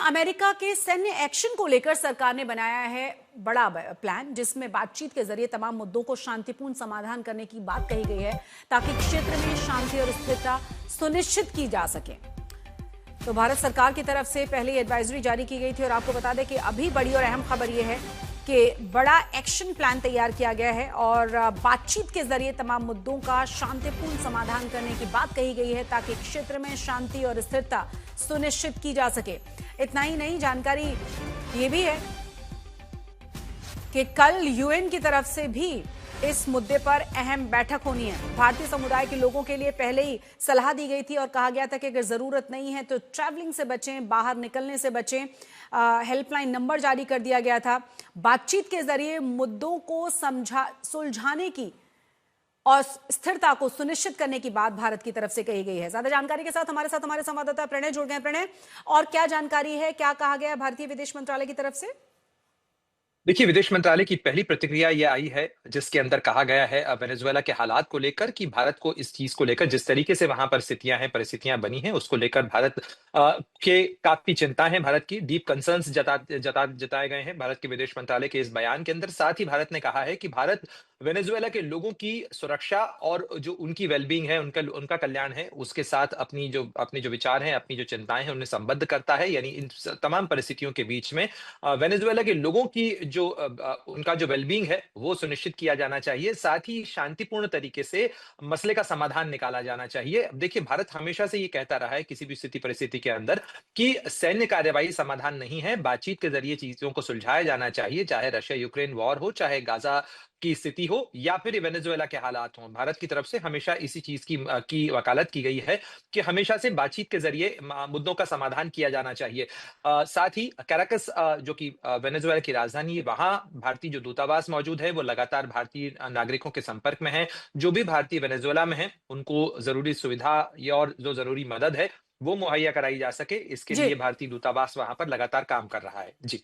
America के सैन्य action को लेकर सरकार ने बनाया है बड़ा प्लान, जिसमें बातचीत के जरिए तमाम मुद्दों को शांतिपूर्ण समाधान करने की बात कही गई है ताकि क्षेत्र में शांति और स्थिरता सुनिश्चित की जा सके। तो भारत सरकार की तरफ से पहले एडवाइजरी जारी की गई थी और आपको बता दें कि अभी बड़ी और अहम खबर यह है कि बड़ा एक्शन प्लान तैयार किया गया है और बातचीत के जरिए तमाम मुद्दों का शांतिपूर्ण समाधान करने की बात कही गई है ताकि क्षेत्र में शांति और स्थिरता सुनिश्चित की जा सके। इतना ही नहीं, जानकारी ये भी है कि कल यूएन की तरफ से भी इस मुद्दे पर अहम बैठक होनी है। भारतीय समुदाय के लोगों के लिए पहले ही सलाह दी गई थी और कहा गया था कि अगर जरूरत नहीं है तो ट्रैवलिंग से बचें, बाहर निकलने से बचें। हेल्पलाइन नंबर जारी कर दिया गया था। बातचीत के जरिए मुद्दों को सुलझाने की और स्थिरता को सुनिश्चित करने की बात भारत की तरफ से कही गई है। ज्यादा जानकारी के साथ हमारे संवाददाता प्रणय जुड़ गए। प्रणय, और क्या जानकारी है, क्या कहा गया भारतीय विदेश मंत्रालय की तरफ से? देखिए, विदेश मंत्रालय की पहली प्रतिक्रिया ये आई है, जिसके अंदर कहा गया है वेनेजुएला के हालात को लेकर कि भारत को इस चीज को लेकर, जिस तरीके से वहां परिस्थितियां बनी हैं, उसको लेकर भारत के काफी चिंता है। भारत की डीप कंसर्न्स जताए गए हैं भारत के विदेश मंत्रालय के इस बयान के अंदर। साथ ही भारत ने कहा है कि भारत वेनेजुएला के लोगों की सुरक्षा और जो उनकी वेलबींग है, उनका उनका कल्याण है, उसके साथ अपनी जो विचार हैं, अपनी जो चिंताएं हैं, उन्हें संबद्ध करता है। यानी इन तमाम परिस्थितियों के बीच में वेनेजुएला के लोगों की उनका जो वेलबींग है वो सुनिश्चित किया जाना चाहिए। साथ ही शांतिपूर्ण तरीके से मसले का समाधान निकाला जाना चाहिए। अब देखिए, भारत हमेशा से ये कहता रहा है किसी भी स्थिति परिस्थिति के अंदर कि सैन्य कार्यवाही समाधान नहीं है, बातचीत के जरिए चीजों को सुलझाया जाना चाहिए, चाहे रशिया यूक्रेन वॉर हो, चाहे गाजा की स्थिति हो या फिर वेनेजुएला के हालात हों। भारत की तरफ से हमेशा इसी चीज की वकालत की गई है कि हमेशा से बातचीत के जरिए मुद्दों का समाधान किया जाना चाहिए। साथ ही कैराकस, जो कि वेनेजुएला की राजधानी है, वहां भारतीय जो दूतावास मौजूद है वो लगातार भारतीय नागरिकों के संपर्क में है। जो भी भारतीय वेनेजुएला में है उनको जरूरी सुविधा या और जो जरूरी मदद है वो मुहैया कराई जा सके, इसके जी, लिए भारतीय दूतावास वहां पर लगातार काम कर रहा है। जी।